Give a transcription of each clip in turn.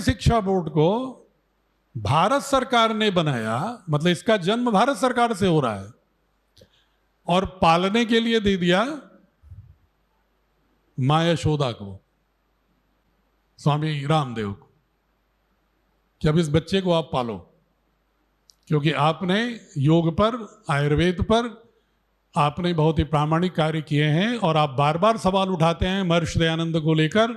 शिक्षा बोर्ड को भारत सरकार ने बनाया, मतलब इसका जन्म भारत सरकार से हो रहा है, और पालने के लिए दे दिया मां यशोदा को, स्वामी रामदेव को, कि अब इस बच्चे को आप पालो, क्योंकि आपने योग पर, आयुर्वेद पर आपने बहुत ही प्रामाणिक कार्य किए हैं। और आप बार बार सवाल उठाते हैं महर्षि दयानंद को लेकर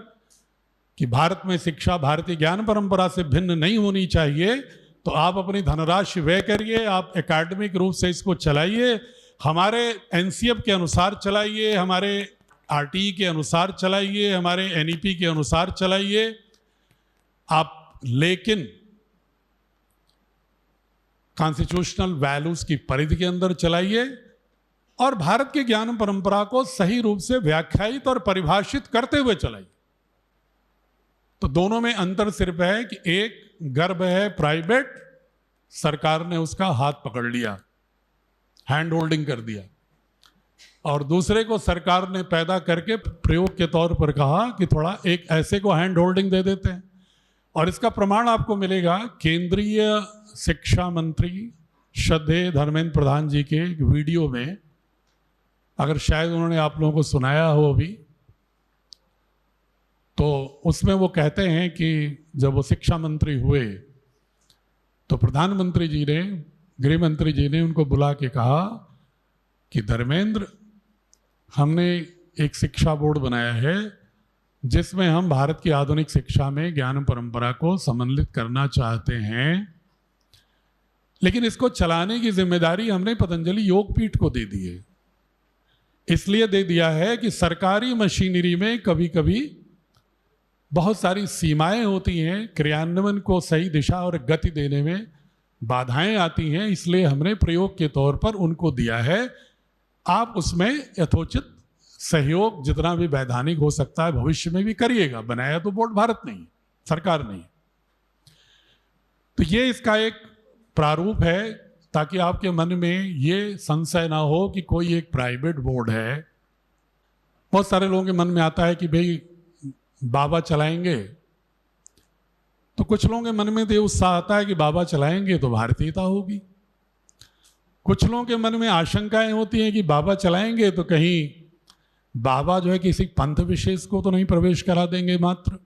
कि भारत में शिक्षा भारतीय ज्ञान परंपरा से भिन्न नहीं होनी चाहिए, तो आप अपनी धनराशि व्यय करिए, आप एकेडमिक रूप से इसको चलाइए, हमारे एनसीएफ के अनुसार चलाइए, हमारे आरटीई के अनुसार चलाइए, हमारे एनईपी के अनुसार चलाइए आप, लेकिन कॉन्स्टिट्यूशनल वैल्यूज की परिधि के अंदर चलाइए और भारत की ज्ञान परंपरा को सही रूप से व्याख्यायित और परिभाषित करते हुए चलाइए। तो दोनों में अंतर सिर्फ है कि एक गर्भ है प्राइवेट, सरकार ने उसका हाथ पकड़ लिया, हैंड होल्डिंग कर दिया, और दूसरे को सरकार ने पैदा करके प्रयोग के तौर पर कहा कि थोड़ा एक ऐसे को हैंड होल्डिंग दे देते हैं। और इसका प्रमाण आपको मिलेगा केंद्रीय शिक्षा मंत्री श्रद्धेय धर्मेंद्र प्रधान जी के एक वीडियो में, अगर शायद उन्होंने आप लोगों को सुनाया हो अभी, तो उसमें वो कहते हैं कि जब वो शिक्षा मंत्री हुए तो प्रधानमंत्री जी ने, गृह मंत्री जी ने उनको बुला के कहा कि धर्मेंद्र, हमने एक शिक्षा बोर्ड बनाया है जिसमें हम भारत की आधुनिक शिक्षा में ज्ञान परंपरा को सम्मिलित करना चाहते हैं, लेकिन इसको चलाने की जिम्मेदारी हमने पतंजलि योगपीठ को दे दी है। इसलिए दे दिया है कि सरकारी मशीनरी में कभी कभी बहुत सारी सीमाएं होती हैं, क्रियान्वयन को सही दिशा और गति देने में बाधाएं आती हैं, इसलिए हमने प्रयोग के तौर पर उनको दिया है। आप उसमें यथोचित सहयोग जितना भी वैधानिक हो सकता है भविष्य में भी करिएगा। बनाया तो बोर्ड भारत नहीं, सरकार नहीं। तो ये इसका एक प्रारूप है ताकि आपके मन में ये संशय ना हो कि कोई एक प्राइवेट बोर्ड है। बहुत सारे लोगों के मन में आता है कि भाई बाबा चलाएंगे, तो कुछ लोगों के मन में तो उत्साह आता है कि बाबा चलाएंगे तो भारतीयता होगी। कुछ लोगों के मन में आशंकाएं होती हैं कि बाबा चलाएंगे तो कहीं बाबा जो है किसी पंथ विशेष को तो नहीं प्रवेश करा देंगे मात्र,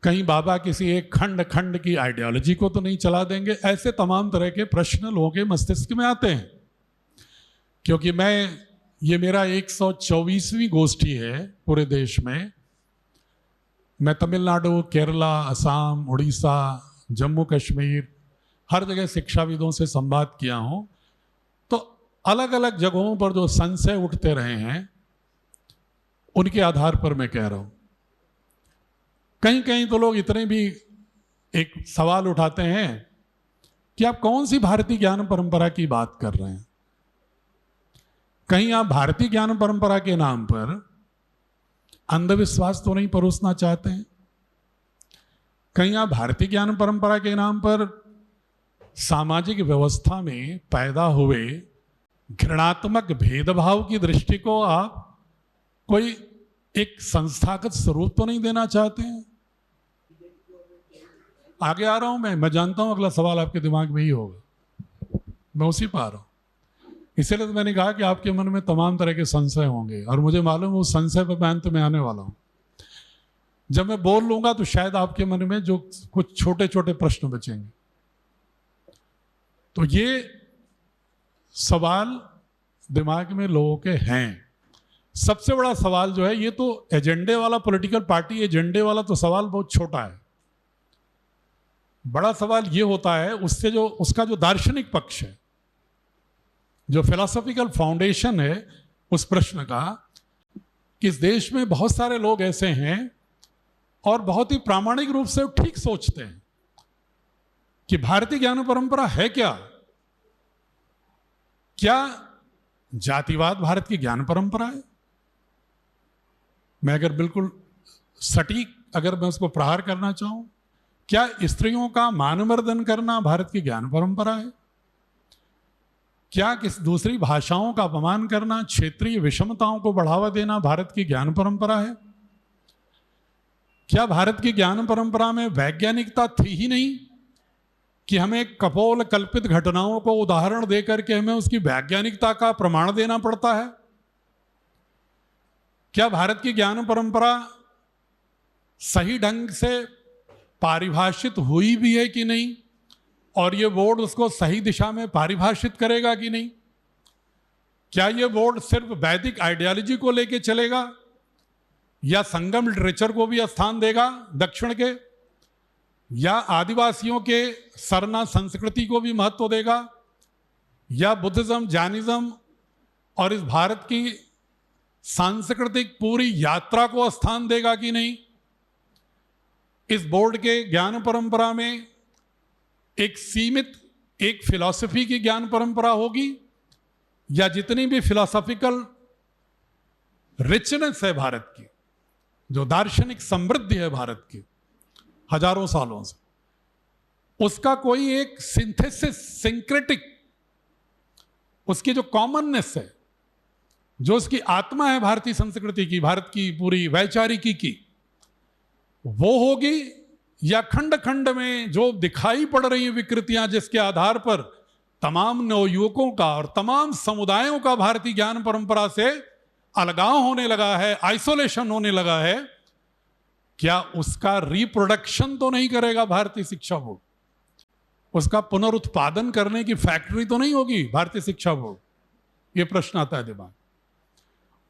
कहीं बाबा किसी एक खंड की आइडियोलॉजी को तो नहीं चला देंगे। ऐसे तमाम तरह के प्रश्न लोगों के मस्तिष्क में आते हैं। क्योंकि ये मेरा 124वीं गोष्ठी है पूरे देश में। मैं तमिलनाडु, केरला, असम, उड़ीसा, जम्मू कश्मीर, हर जगह शिक्षाविदों से संवाद किया हूं। तो अलग अलग जगहों पर जो संशय उठते रहे हैं उनके आधार पर मैं कह रहा हूं। कहीं कहीं तो लोग इतने भी एक सवाल उठाते हैं कि आप कौन सी भारतीय ज्ञान परंपरा की बात कर रहे हैं। कहीं आप भारतीय ज्ञान परंपरा के नाम पर अंधविश्वास तो नहीं परोसना चाहते हैं? कहीं आप भारतीय ज्ञान परंपरा के नाम पर सामाजिक व्यवस्था में पैदा हुए घृणात्मक भेदभाव की दृष्टि को आप कोई एक संस्थागत स्वरूप तो नहीं देना चाहते हैं? आगे आ रहा हूं मैं जानता हूं अगला सवाल आपके दिमाग में ही होगा, मैं उसी पर आ रहा हूं। इसलिए तो मैंने कहा कि आपके मन में तमाम तरह के संशय होंगे, और मुझे मालूम है उस संशय पर मैं अंत में आने वाला हूं। जब मैं बोल लूंगा तो शायद आपके मन में जो कुछ छोटे छोटे प्रश्न बचेंगे। तो ये सवाल दिमाग में लोगों के हैं। सबसे बड़ा सवाल जो है, ये तो एजेंडे वाला, पॉलिटिकल पार्टी एजेंडे वाला तो सवाल बहुत छोटा है। बड़ा सवाल ये होता है उससे जो उसका जो दार्शनिक पक्ष है, जो फिलोसॉफिकल फाउंडेशन है उस प्रश्न का, कि इस देश में बहुत सारे लोग ऐसे हैं और बहुत ही प्रामाणिक रूप से ठीक सोचते हैं कि भारतीय ज्ञान परंपरा है क्या? क्या जातिवाद भारत की ज्ञान परंपरा है? मैं अगर बिल्कुल सटीक अगर मैं उसको प्रहार करना चाहूं, क्या स्त्रियों का मानमर्दन करना भारत की ज्ञान परंपरा है? क्या किस दूसरी भाषाओं का अपमान करना, क्षेत्रीय विषमताओं को बढ़ावा देना भारत की ज्ञान परंपरा है? क्या भारत की ज्ञान परंपरा में वैज्ञानिकता थी ही नहीं कि हमें कपोल कल्पित घटनाओं को उदाहरण देकर के हमें उसकी वैज्ञानिकता का प्रमाण देना पड़ता है? क्या भारत की ज्ञान परंपरा सही ढंग से परिभाषित हुई भी है कि नहीं, और ये बोर्ड उसको सही दिशा में परिभाषित करेगा कि नहीं? क्या ये बोर्ड सिर्फ वैदिक आइडियोलॉजी को लेके चलेगा या संगम लिटरेचर को भी स्थान देगा दक्षिण के, या आदिवासियों के सरना संस्कृति को भी महत्व देगा, या बुद्धिज्म जैनिज्म और इस भारत की सांस्कृतिक पूरी यात्रा को स्थान देगा कि नहीं? इस बोर्ड के ज्ञान परंपरा में एक सीमित एक फिलॉसफी की ज्ञान परंपरा होगी, या जितनी भी फिलॉसफिकल रिचनेस है भारत की, जो दार्शनिक समृद्धि है भारत की हजारों सालों से, उसका कोई एक सिंथेसिस सिंक्रेटिक, उसकी जो कॉमननेस है, जो उसकी आत्मा है भारतीय संस्कृति की, भारत की पूरी वैचारिकी की, वो होगी, या खंड खंड में जो दिखाई पड़ रही हैं विकृतियां जिसके आधार पर तमाम नवयुवकों का और तमाम समुदायों का भारतीय ज्ञान परंपरा से अलगाव होने लगा है, आइसोलेशन होने लगा है, क्या उसका रिप्रोडक्शन तो नहीं करेगा भारतीय शिक्षा बोर्ड? उसका पुनरुत्पादन करने की फैक्ट्री तो नहीं होगी भारतीय शिक्षा बोर्ड? ये प्रश्न आता है दिमाग।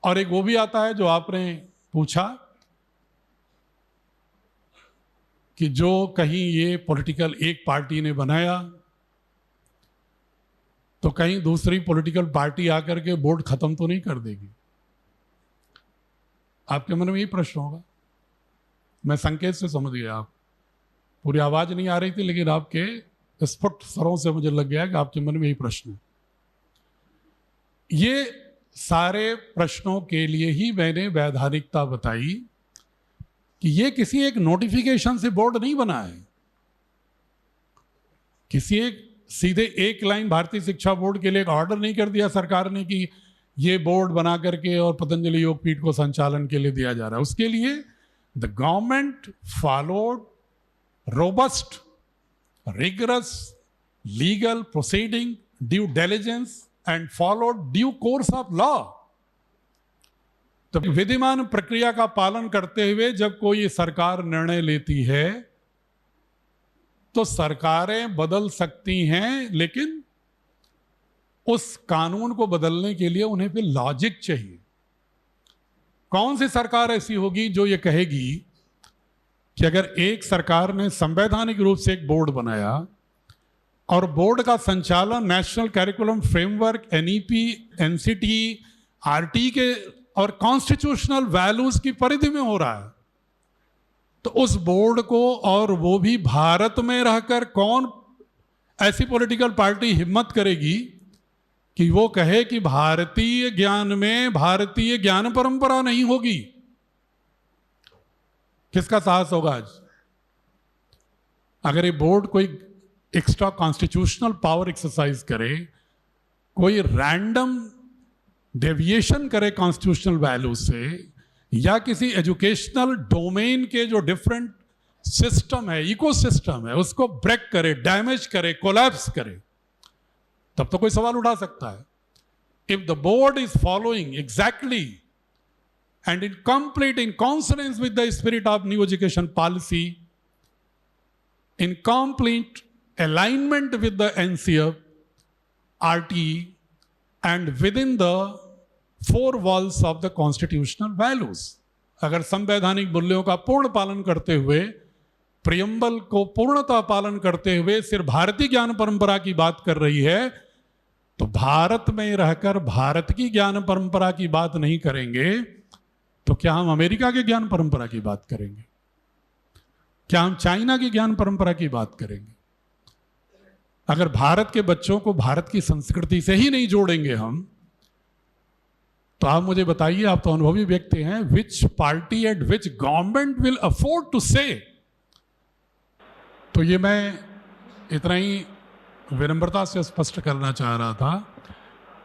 और एक वो भी आता है जो आपने पूछा कि जो कहीं ये पॉलिटिकल एक पार्टी ने बनाया तो कहीं दूसरी पॉलिटिकल पार्टी आकर के बोर्ड खत्म तो नहीं कर देगी। आपके मन में यही प्रश्न होगा। मैं संकेत से समझ गया, आप पूरी आवाज नहीं आ रही थी लेकिन आपके स्फुट स्वरों से मुझे लग गया कि आपके मन में यही प्रश्न है। ये सारे प्रश्नों के लिए ही मैंने वैधानिकता बताई कि ये किसी एक नोटिफिकेशन से बोर्ड नहीं बना है, किसी एक सीधे एक लाइन भारतीय शिक्षा बोर्ड के लिए एक ऑर्डर नहीं कर दिया सरकार ने कि ये बोर्ड बना करके और पतंजलि योगपीठ को संचालन के लिए दिया जा रहा है। उसके लिए the government followed robust rigorous legal proceeding, due diligence and followed due course of law। तो विधिमान प्रक्रिया का पालन करते हुए जब कोई सरकार निर्णय लेती है तो सरकारें बदल सकती हैं, लेकिन उस कानून को बदलने के लिए उन्हें फिर लॉजिक चाहिए। कौन सी सरकार ऐसी होगी जो ये कहेगी कि अगर एक सरकार ने संवैधानिक रूप से एक बोर्ड बनाया और बोर्ड का संचालन national curriculum framework, NEP, NCT, RT के और कॉन्स्टिट्यूशनल वैल्यूज की परिधि में हो रहा है, तो उस बोर्ड को, और वो भी भारत में रहकर, कौन ऐसी पॉलिटिकल पार्टी हिम्मत करेगी कि वो कहे कि भारतीय ज्ञान में भारतीय ज्ञान परंपरा नहीं होगी? किसका साहस होगा आज? अगर ये बोर्ड कोई एक्स्ट्रा कॉन्स्टिट्यूशनल पावर एक्सरसाइज करे, कोई रैंडम डेविएशन करे कॉन्स्टिट्यूशनल वैल्यू से, या किसी एजुकेशनल डोमेन के जो डिफरेंट सिस्टम है, इकोसिस्टम है, उसको ब्रेक करे, डैमेज करे, कोलैप्स करे, तब तो कोई सवाल उठा सकता है। If the board is following exactly and in complete in consonance with the spirit of new education policy, in complete alignment with the NCF, RTE, and within the four walls of the constitutional values, अगर संवैधानिक मूल्यों का पूर्ण पालन करते हुए, preamble को पूर्णतः पालन करते हुए सिर्फ भारतीय ज्ञान परंपरा की बात कर रही है, तो भारत में रहकर भारत की ज्ञान परंपरा की बात नहीं करेंगे तो क्या हम अमेरिका के ज्ञान परंपरा की बात करेंगे? क्या हम चाइना की ज्ञान परंपरा की बात करेंगे? अगर भारत के बच्चों को भारत की संस्कृति से ही नहीं जोड़ेंगे हम, तो आप मुझे बताइए, आप तो अनुभवी व्यक्ति हैं, which party and which government will afford to say? तो ये मैं इतना ही विनम्रता से स्पष्ट करना चाह रहा था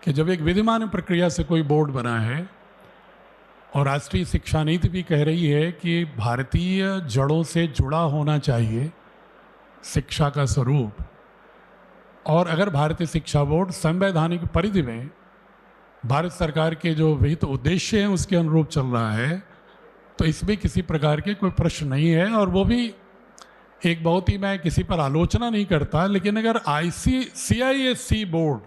कि जब एक विधिमान प्रक्रिया से कोई बोर्ड बना है और राष्ट्रीय शिक्षा नीति भी कह रही है कि भारतीय जड़ों से जुड़ा होना चाहिए शिक्षा का स्वरूप। और अगर भारतीय शिक्षा बोर्ड संवैधानिक परिधि में भारत सरकार के जो विहित उद्देश्य हैं उसके अनुरूप चल रहा है तो इसमें किसी प्रकार के कोई प्रश्न नहीं है। और वो भी एक बहुत ही, मैं किसी पर आलोचना नहीं करता, लेकिन अगर CISC बोर्ड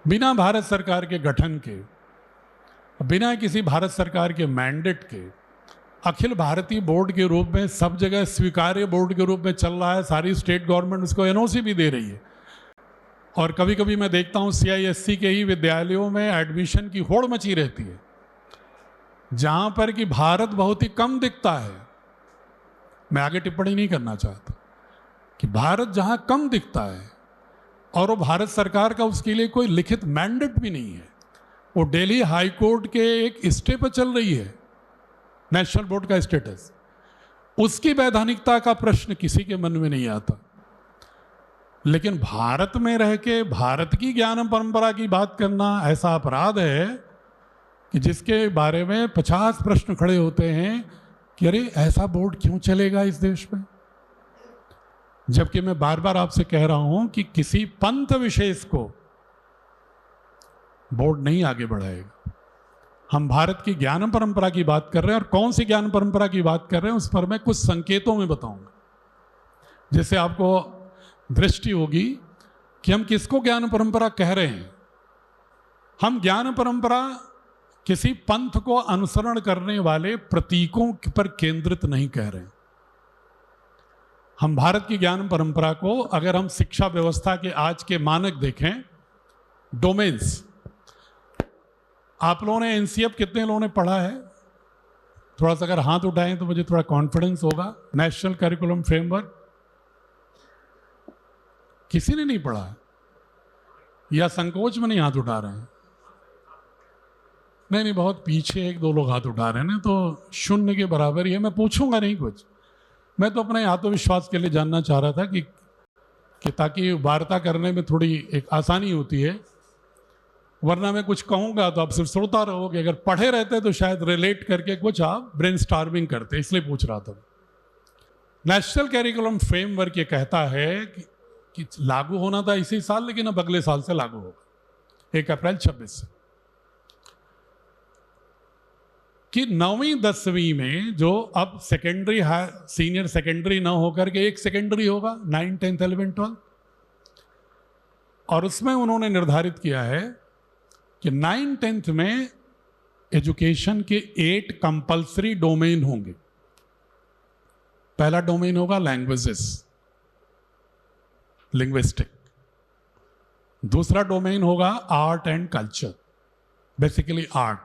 बिना भारत सरकार के गठन के, बिना किसी भारत सरकार के मैंडेट के अखिल भारतीय बोर्ड के रूप में सब जगह स्वीकार्य बोर्ड के रूप में चल रहा है, सारी स्टेट गवर्नमेंट उसको NOC भी दे रही है। और कभी कभी मैं देखता हूँ CISC के ही विद्यालयों में एडमिशन की होड़ मची रहती है, जहाँ पर कि भारत बहुत ही कम दिखता है। मैं आगे टिप्पणी नहीं करना चाहता कि भारत जहाँ कम दिखता है और वो भारत सरकार का उसके लिए कोई लिखित मैंडेट भी नहीं है, वो दिल्ली हाई कोर्ट के एक स्टे पर चल रही है, नेशनल बोर्ड का स्टेटस, उसकी वैधानिकता का प्रश्न किसी के मन में नहीं आता। लेकिन भारत में रह के भारत की ज्ञान परंपरा की बात करना ऐसा अपराध है कि जिसके बारे में 50 प्रश्न खड़े होते हैं कि अरे ऐसा बोर्ड क्यों चलेगा इस देश में। जबकि मैं बार बार आपसे कह रहा हूं कि किसी पंथ विशेष को बोर्ड नहीं आगे बढ़ाएगा। हम भारत की ज्ञान परंपरा की बात कर रहे हैं, और कौन सी ज्ञान परंपरा की बात कर रहे हैं उस पर मैं कुछ संकेतों में बताऊंगा, जिससे आपको दृष्टि होगी कि हम किसको ज्ञान परंपरा कह रहे हैं। हम ज्ञान परंपरा किसी पंथ को अनुसरण करने वाले प्रतीकों पर केंद्रित नहीं कह रहे हैं। हम भारत की ज्ञान परंपरा को, अगर हम शिक्षा व्यवस्था के आज के मानक देखें, डोमेन्स, आप लोगों ने NCF कितने लोगों ने पढ़ा है? थोड़ा सा अगर हाथ उठाएं तो मुझे थोड़ा कॉन्फिडेंस होगा। नेशनल करिकुलम फ्रेमवर्क किसी ने नहीं पढ़ा या संकोच में नहीं हाथ उठा रहे हैं? नहीं, बहुत पीछे 1-2 लोग हाथ उठा रहे हैं ना, तो शून्य के बराबर ही है। मैं पूछूंगा नहीं कुछ, मैं तो अपने आत्मविश्वास के लिए जानना चाह रहा था कि ताकि वार्ता करने में थोड़ी एक आसानी होती है, वरना मैं कुछ कहूंगा तो आप सिर्फ सुनता रहोगे। अगर पढ़े रहते तो शायद रिलेट करके कुछ आप ब्रेनस्टॉर्मिंग करते, इसलिए पूछ रहा था। नेशनल करिकुलम फ्रेमवर्क ये कहता है कि लागू होना था इसी साल, लेकिन अब अगले साल से लागू होगा, 1 अप्रैल 26 से, कि 9वीं 10वीं में जो अब सेकेंडरी सीनियर सेकेंडरी ना होकर के एक सेकेंडरी होगा, 9, 10, 11, 12, और उसमें उन्होंने निर्धारित किया है कि 9, 10 में एजुकेशन के 8 कंपल्सरी डोमेन होंगे। पहला डोमेन होगा लैंग्वेजेस, लिंग्विस्टिक। दूसरा डोमेन होगा art and culture, basically art.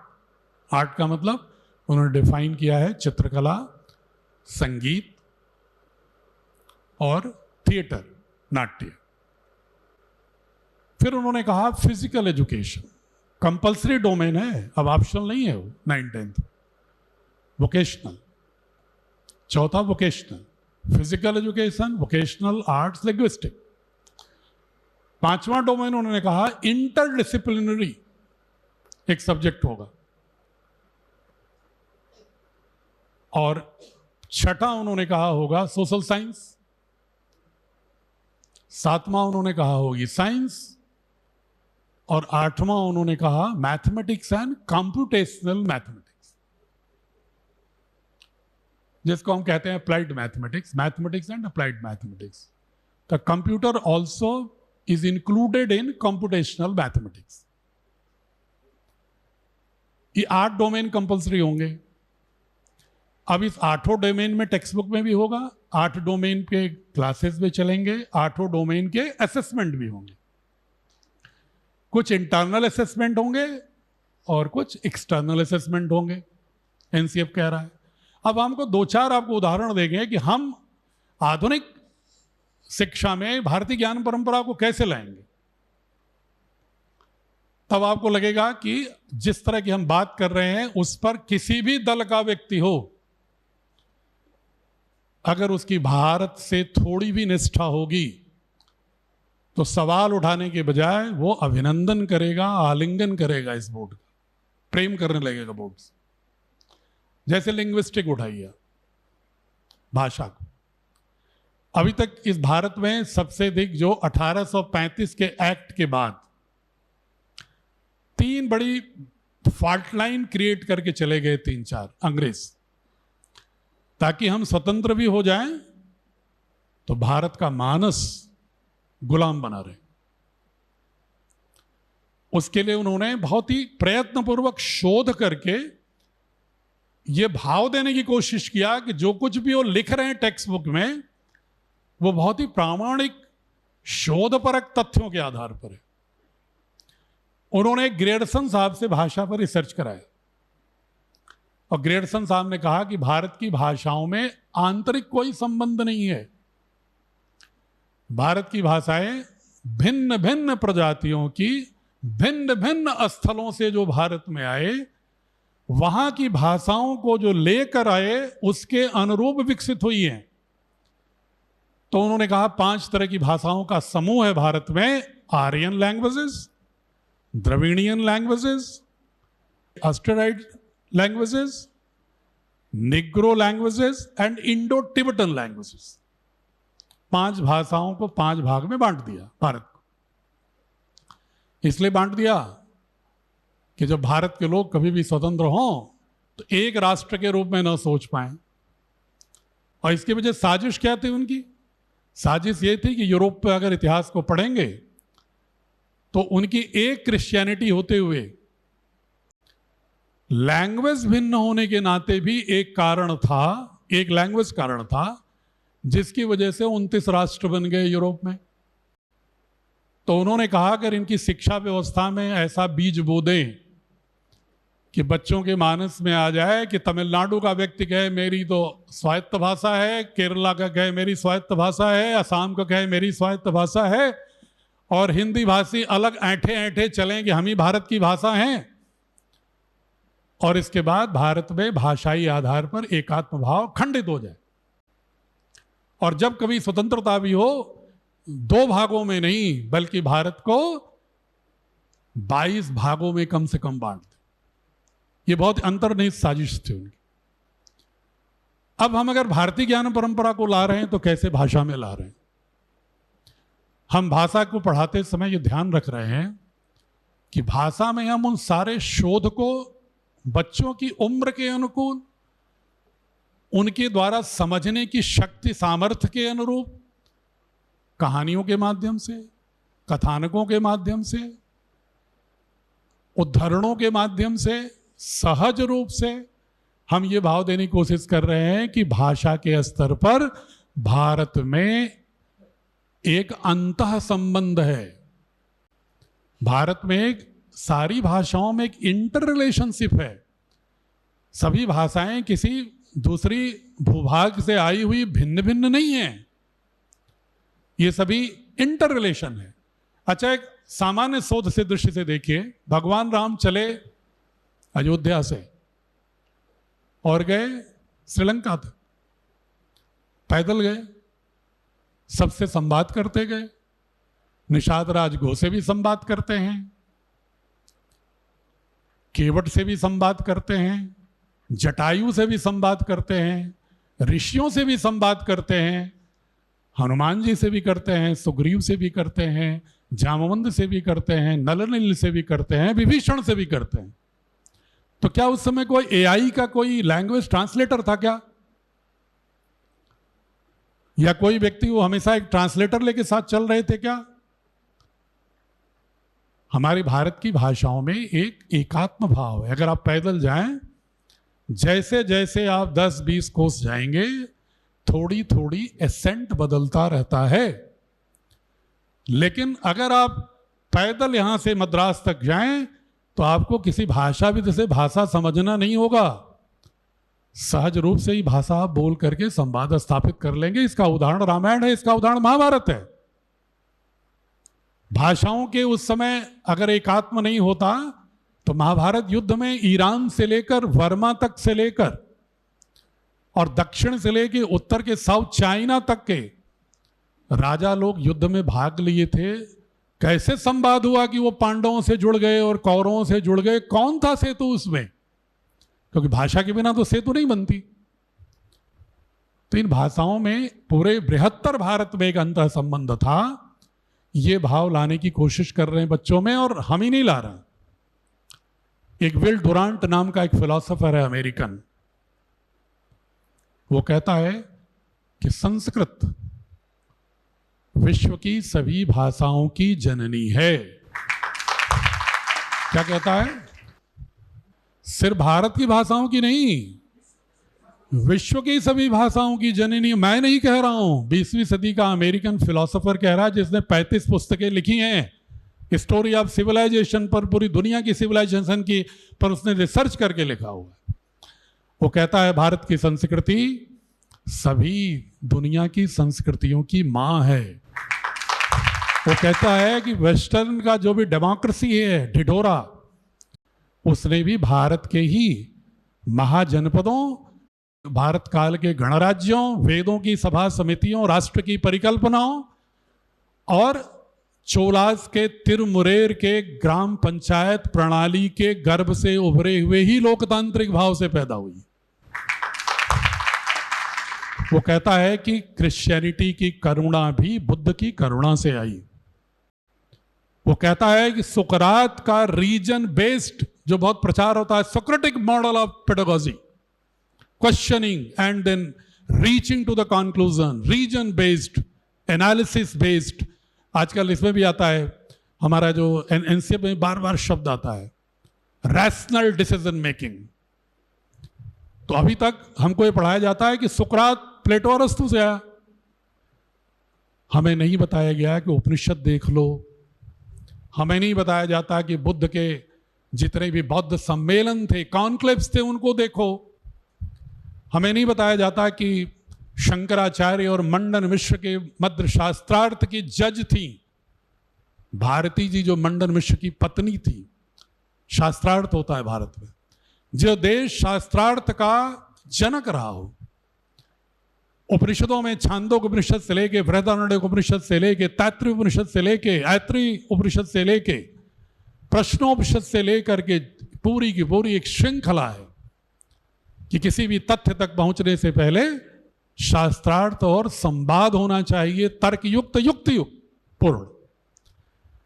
Art का मतलब उन्होंने डिफाइन किया है चित्रकला, संगीत और थिएटर, नाट्य। फिर उन्होंने कहा फिजिकल एजुकेशन, कंपल्सरी डोमेन है, अब ऑप्शनल नहीं है वो 9, 10। वोकेशनल, चौथा vocational, physical education, vocational, arts, linguistic. 5वां डोमेन उन्होंने कहा इंटरडिसिप्लिनरी एक सब्जेक्ट होगा। और 6ठा उन्होंने कहा होगा सोशल साइंस। 7वां उन्होंने कहा होगी साइंस। और 8वां उन्होंने कहा मैथमेटिक्स एंड कंप्यूटेशनल मैथमेटिक्स, जिसको हम कहते हैं applied mathematics, mathematics and applied mathematics. The computer also is included in computational mathematics. ये 8 डोमेन कंपल्सरी होंगे। अब इस 8 डोमेन में टेक्स्ट बुक में भी होगा, 8 डोमेन के क्लासेस भी चलेंगे, 8 डोमेन के असेसमेंट भी होंगे। कुछ इंटरनल असेसमेंट होंगे और कुछ एक्सटर्नल असेसमेंट होंगे, NCF कह रहा है। अब हमको 2-4 आपको उदाहरण देंगे कि हम आधुनिक शिक्षा में भारतीय ज्ञान परंपरा को कैसे लाएंगे। तब आपको लगेगा कि जिस तरह की हम बात कर रहे हैं उस पर किसी भी दल का व्यक्ति हो, अगर उसकी भारत से थोड़ी भी निष्ठा होगी तो सवाल उठाने के बजाय वो अभिनंदन करेगा, आलिंगन करेगा इस बोर्ड का, प्रेम करने लगेगा बोर्ड से। जैसे लिंग्विस्टिक उठाइए भाषा को, अभी तक इस भारत में सबसे अधिक जो 1835 के एक्ट के बाद 3 बड़ी फॉल्ट लाइन क्रिएट करके चले गए 3-4 अंग्रेज, ताकि हम स्वतंत्र भी हो जाएं तो भारत का मानस गुलाम बना रहे। उसके लिए उन्होंने बहुत ही प्रयत्नपूर्वक शोध करके ये भाव देने की कोशिश किया कि जो कुछ भी वो लिख रहे हैं टेक्स्ट बुक में वो बहुत ही प्रामाणिक शोधपरक तथ्यों के आधार पर है। उन्होंने ग्रेडसन साहब से भाषा पर रिसर्च कराया और ग्रेडसन साहब ने कहा कि भारत की भाषाओं में आंतरिक कोई संबंध नहीं है। भारत की भाषाएं भिन्न भिन्न प्रजातियों की भिन्न भिन्न स्थलों से जो भारत में आए, वहां की भाषाओं को जो लेकर आए उसके अनुरूप विकसित हुई हैं। तो उन्होंने कहा 5 तरह की भाषाओं का समूह है भारत में: Aryan languages, Dravidian languages, Australoid languages, Negro languages and Indo Tibetan languages. 5 भाषाओं को 5 भाग में बांट दिया भारत को। इसलिए बांट दिया कि जब भारत के लोग कभी भी स्वतंत्र हों तो एक राष्ट्र के रूप में न सोच पाए। और इसकी वजह साजिश क्या थी उनकी? साजिश ये थी कि यूरोप पे अगर इतिहास को पढ़ेंगे तो उनकी एक क्रिश्चियनिटी होते हुए लैंग्वेज भिन्न होने के नाते भी एक कारण था, एक लैंग्वेज कारण था, जिसकी वजह से 29 राष्ट्र बन गए यूरोप में। तो उन्होंने कहा अगर इनकी शिक्षा व्यवस्था में ऐसा बीज बो दें कि बच्चों के मानस में आ जाए कि तमिलनाडु का व्यक्ति कहे मेरी तो स्वायत्त भाषा है, केरला का कहे मेरी स्वायत्त भाषा है, असम का कहे मेरी स्वायत्त भाषा है, और हिंदी भाषी अलग ऐंठे ऐंठे चलें कि हम ही भारत की भाषा हैं, और इसके बाद भारत में भाषाई आधार पर एकात्म भाव खंडित हो जाए। और जब कभी स्वतंत्रता भी हो 2 भागों में नहीं बल्कि भारत को 22 भागों में कम से कम बांट दे। ये बहुत अंतर्निहित साजिश थी उनकी। अब हम अगर भारतीय ज्ञान परंपरा को ला रहे हैं तो कैसे भाषा में ला रहे हैं? हम भाषा को पढ़ाते समय ये ध्यान रख रहे हैं कि भाषा में हम उन सारे शोध को बच्चों की उम्र के अनुकूल, उनके द्वारा समझने की शक्ति सामर्थ्य के अनुरूप, कहानियों के माध्यम से, कथानकों के माध्यम से, उद्धरणों के माध्यम से, सहज रूप से हम ये भाव देने की कोशिश कर रहे हैं कि भाषा के स्तर पर भारत में एक अंतः संबंध है। भारत में एक सारी भाषाओं में एक इंटर रिलेशनशिप है। सभी भाषाएं किसी दूसरी भूभाग से आई हुई भिन्न भिन्न नहीं है, ये सभी इंटर रिलेशन है। अच्छा, एक सामान्य शोध से दृष्टि से देखिए, भगवान राम चले अयोध्या से और गए श्रीलंका तक, पैदल गए, सबसे संवाद करते गए। निषाद राज गो से भी संवाद करते हैं, केवट से भी संवाद करते हैं, जटायु से भी संवाद करते हैं, ऋषियों से भी संवाद करते हैं, हनुमान जी से भी करते हैं, सुग्रीव से भी करते हैं, जामवंत से भी करते हैं, नलनील से भी करते हैं, विभीषण से भी करते हैं। तो क्या उस समय कोई एआई का कोई लैंग्वेज ट्रांसलेटर था क्या? या कोई व्यक्ति वो हमेशा एक ट्रांसलेटर लेके साथ चल रहे थे क्या? हमारी भारत की भाषाओं में एक एकात्म भाव है। अगर आप पैदल जाएं, जैसे जैसे आप 10-20 कोस जाएंगे, थोड़ी थोड़ी एसेंट बदलता रहता है। लेकिन अगर आप पैदल यहां से मद्रास तक जाएं तो आपको किसी भाषाविद से भाषा समझना नहीं होगा, सहज रूप से ही भाषा आप बोल करके संवाद स्थापित कर लेंगे। इसका उदाहरण रामायण है, इसका उदाहरण महाभारत है। भाषाओं के उस समय अगर एकात्म नहीं होता तो महाभारत युद्ध में ईरान से लेकर वर्मा तक से लेकर और दक्षिण से लेकर उत्तर के साउथ चाइना तक के राजा लोग युद्ध में भाग लिए थे। कैसे संवाद हुआ कि वो पांडवों से जुड़ गए और कौरवों से जुड़ गए? कौन था सेतु उसमें? क्योंकि भाषा के बिना तो सेतु नहीं बनती। तो इन भाषाओं में पूरे बृहत्तर भारत में एक अंतः संबंध था। ये भाव लाने की कोशिश कर रहे हैं बच्चों में, और हम ही नहीं ला रहे। एक विल डुरांट नाम का एक फिलोसोफर है अमेरिकन, वो कहता है कि संस्कृत विश्व की सभी भाषाओं की जननी है। क्या कहता है? सिर्फ भारत की भाषाओं की नहीं, विश्व की सभी भाषाओं की जननी। मैं नहीं कह रहा हूं, 20वीं सदी का अमेरिकन फिलोसोफर कह रहा है, जिसने 35 पुस्तकें लिखी हैं स्टोरी ऑफ सिविलाइजेशन पर, पूरी दुनिया की सिविलाइजेशन की पर उसने रिसर्च करके लिखा हुआ है। वो कहता है भारत की संस्कृति सभी दुनिया की संस्कृतियों की मां है। वो कहता है कि वेस्टर्न का जो भी डेमोक्रेसी है, ढिढोरा, उसने भी भारत के ही महाजनपदों, भारत काल के गणराज्यों, वेदों की सभा समितियों, राष्ट्र की परिकल्पनाओं और चोलास के तिरमुरेर के ग्राम पंचायत प्रणाली के गर्भ से उभरे हुए ही लोकतांत्रिक भाव से पैदा हुई। वो कहता है कि क्रिश्चियनिटी की करुणा भी बुद्ध की करुणा से आई। वो कहता है कि सुकरात का रीजन बेस्ड जो बहुत प्रचार होता है, Socratic model of pedagogy, questioning and then reaching to the conclusion, reason based, analysis based. आजकल इसमें भी आता है, हमारा जो एनसीए में बार बार शब्द आता है, रैशनल डिसीजन मेकिंग। तो अभी तक हमको ये पढ़ाया जाता है कि सुकरात प्लेटो अरस्तु से आया। हमें नहीं बताया गया कि उपनिषद देख लो, हमें नहीं बताया जाता कि बुद्ध के जितने भी बौद्ध सम्मेलन थे, कॉन्क्लेव्स थे, उनको देखो। हमें नहीं बताया जाता कि शंकराचार्य और मंडन मिश्र के मध्य शास्त्रार्थ की जज थी भारती जी, जो मंडन मिश्र की पत्नी थी। शास्त्रार्थ होता है भारत में, जो देश शास्त्रार्थ का जनक रहा हो। उपनिषदों में छांदोग्य उपनिषद से लेके, बृहदारण्यक उपनिषद से लेके, तैत्तिरीय उपनिषद से लेके, ऐत्रेयी उपनिषद से लेके, प्रश्नोपनिषद से लेकर के पूरी की पूरी एक श्रृंखला है कि किसी भी तथ्य तक पहुंचने से पहले शास्त्रार्थ और संवाद होना चाहिए, तर्कयुक्त, युक्तियुक्त, पूर्ण।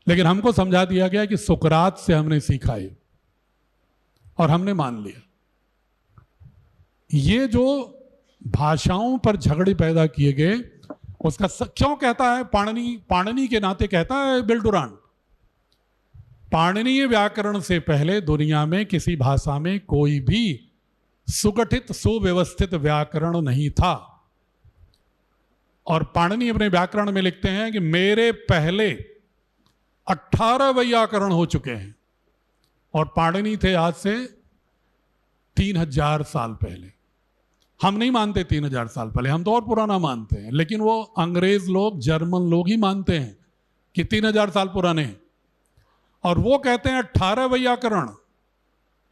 लेकिन हमको समझा दिया गया कि सुकरात से हमने सीखा है और हमने मान लिया। ये जो भाषाओं पर झगड़े पैदा किए गए, उसका क्यों कहता है पाणिनि के नाते कहता है विल डुरांट, पाणिनीय व्याकरण से पहले दुनिया में किसी भाषा में कोई भी सुगठित सुव्यवस्थित व्याकरण नहीं था। और पाणिनि अपने व्याकरण में लिखते हैं कि मेरे पहले 18 व्याकरण हो चुके हैं, और पाणिनि थे आज से 3000 साल पहले। हम नहीं मानते 3000 साल पहले, हम तो और पुराना मानते हैं, लेकिन वो अंग्रेज लोग, जर्मन लोग ही मानते हैं कि 3000 साल पुराने हैं। और वो कहते हैं 18 व्याकरण,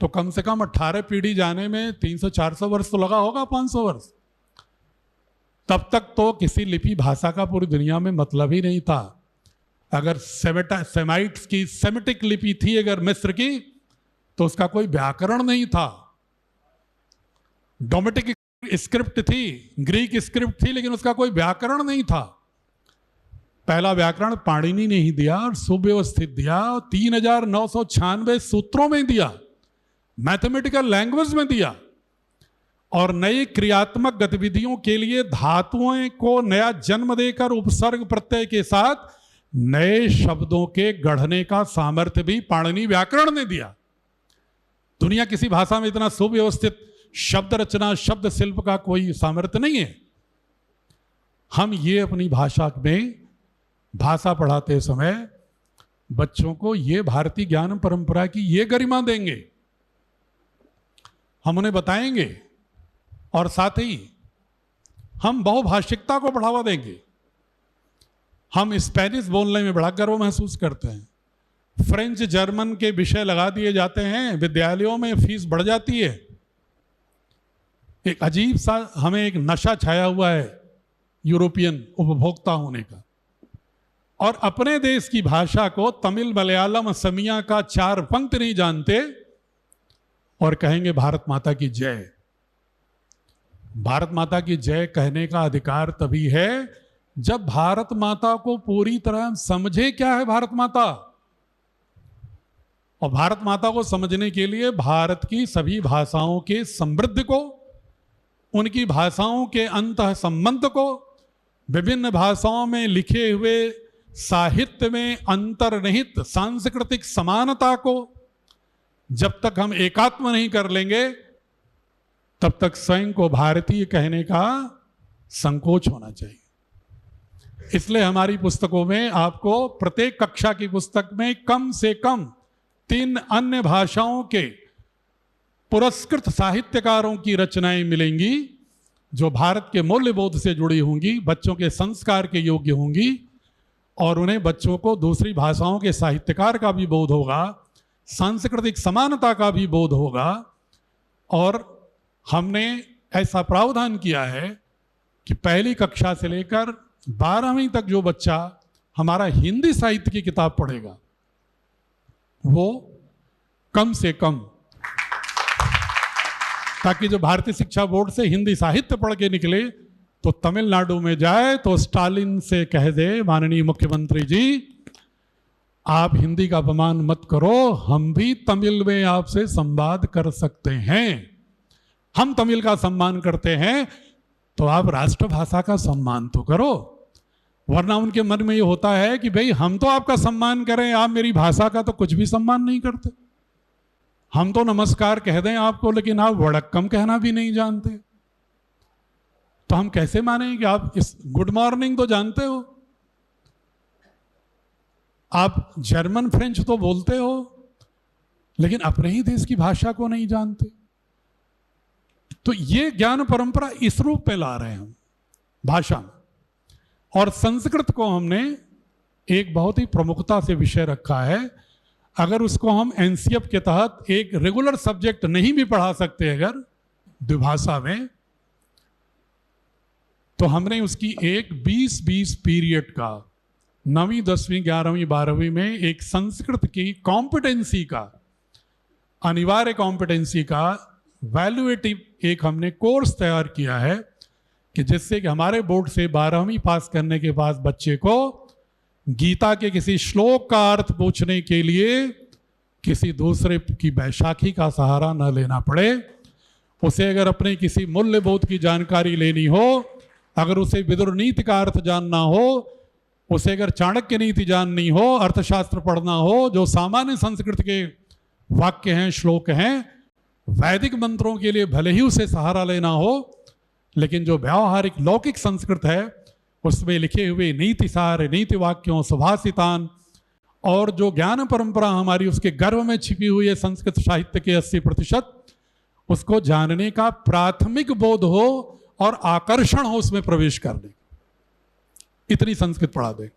तो कम से कम 18 पीढ़ी जाने में 300-400 वर्ष तो लगा होगा, 500 वर्ष। तब तक तो किसी लिपि भाषा का पूरी दुनिया में मतलब ही नहीं था। अगर सेमाइट्स की सेमिटिक लिपि थी अगर मिस्र की, तो उसका कोई व्याकरण नहीं था। डोमेटिक स्क्रिप्ट थी, ग्रीक स्क्रिप्ट थी, लेकिन उसका कोई व्याकरण नहीं था। पहला व्याकरण पाणिनि ने ही दिया और सुव्यवस्थित दिया, 3996 सूत्रों में दिया, मैथमेटिकल लैंग्वेज में दिया, और नई क्रियात्मक गतिविधियों के लिए धातुओं को नया जन्म देकर उपसर्ग प्रत्यय के साथ नए शब्दों के गढ़ने का सामर्थ्य भी पाणिनि व्याकरण ने दिया। दुनिया किसी भाषा में इतना सुव्यवस्थित शब्द रचना, शब्द शिल्प का कोई सामर्थ्य नहीं है। हम ये अपनी भाषा में, भाषा पढ़ाते समय बच्चों को ये भारतीय ज्ञान परंपरा की ये गरिमा देंगे, हम उन्हें बताएंगे, और साथ ही हम बहुभाषिकता को बढ़ावा देंगे। हम स्पेनिश बोलने में बड़ा गर्व महसूस करते हैं, फ्रेंच जर्मन के विषय लगा दिए जाते हैं, विद्यालयों में फीस बढ़ जाती है। एक अजीब सा हमें एक नशा छाया हुआ है यूरोपियन उपभोक्ता होने का, और अपने देश की भाषा को तमिल, मलयालम, असमिया का 4 पंक्ति नहीं जानते, और कहेंगे भारत माता की जय। भारत माता की जय कहने का अधिकार तभी है जब भारत माता को पूरी तरह समझे क्या है भारत माता। और भारत माता को समझने के लिए भारत की सभी भाषाओं के समृद्धि को, उनकी भाषाओं के अंतः संबंध को, विभिन्न भाषाओं में लिखे हुए साहित्य में अंतर्निहित सांस्कृतिक समानता को जब तक हम एकात्म नहीं कर लेंगे तब तक स्वयं को भारतीय कहने का संकोच होना चाहिए। इसलिए हमारी पुस्तकों में आपको प्रत्येक कक्षा की पुस्तक में कम से कम 3 अन्य भाषाओं के पुरस्कृत साहित्यकारों की रचनाएं मिलेंगी जो भारत के मूल्यबोध से जुड़ी होंगी, बच्चों के संस्कार के योग्य होंगी और उन्हें बच्चों को दूसरी भाषाओं के साहित्यकार का भी बोध होगा, सांस्कृतिक समानता का भी बोध होगा। और हमने ऐसा प्रावधान किया है कि पहली कक्षा से लेकर 12वीं तक जो बच्चा हमारा हिंदी साहित्य की किताब पढ़ेगा वो कम से कम, ताकि जो भारतीय शिक्षा बोर्ड से हिंदी साहित्य पढ़ के निकले तो तमिलनाडु में जाए तो स्टालिन से कह दे, माननीय मुख्यमंत्री जी आप हिंदी का अपमान मत करो, हम भी तमिल में आपसे संवाद कर सकते हैं, हम तमिल का सम्मान करते हैं तो आप राष्ट्रभाषा का सम्मान तो करो। वरना उनके मन में ये होता है कि भाई हम तो आपका सम्मान करें, आप मेरी भाषा का तो कुछ भी सम्मान नहीं करते। हम तो नमस्कार कह दें आपको लेकिन आप वड़क्कम कहना भी नहीं जानते, तो हम कैसे मानें कि आप इस गुड मॉर्निंग तो जानते हो, आप जर्मन फ्रेंच तो बोलते हो लेकिन अपने ही देश की भाषा को नहीं जानते। तो ये ज्ञान परंपरा इस रूप पे ला रहे हैं हम भाषा में। और संस्कृत को हमने एक बहुत ही प्रमुखता से विषय रखा है। अगर उसको हम एनसीएफ के तहत एक रेगुलर सब्जेक्ट नहीं भी पढ़ा सकते अगर द्विभाषा में, तो हमने उसकी एक 20-20 पीरियड का 9वीं 10वीं 11वीं 12वीं में एक संस्कृत की कॉम्पिटेंसी का, अनिवार्य कॉम्पिटेंसी का वैल्यूएटिव एक हमने कोर्स तैयार किया है कि जिससे कि हमारे बोर्ड से 12वीं पास करने के बाद बच्चे को गीता के किसी श्लोक का अर्थ पूछने के लिए किसी दूसरे की बैशाखी का सहारा न लेना पड़े। उसे अगर अपने किसी मूल्यबोध की जानकारी लेनी हो, अगर उसे विदुर नीति का अर्थ जानना हो, उसे अगर चाणक्य नीति जाननी हो, अर्थशास्त्र पढ़ना हो, जो सामान्य संस्कृत के वाक्य हैं, श्लोक हैं, वैदिक मंत्रों के लिए भले ही उसे सहारा लेना हो, लेकिन जो व्यावहारिक लौकिक संस्कृत है उसमें लिखे हुए नीति सार, नीति वाक्यों, सुभाषितान और जो ज्ञान परंपरा हमारी उसके गर्भ में छिपी हुई है संस्कृत साहित्य के 80%, उसको जानने का प्राथमिक बोध हो और आकर्षण हो उसमें प्रवेश करने, इतनी संस्कृत पढ़ा दे।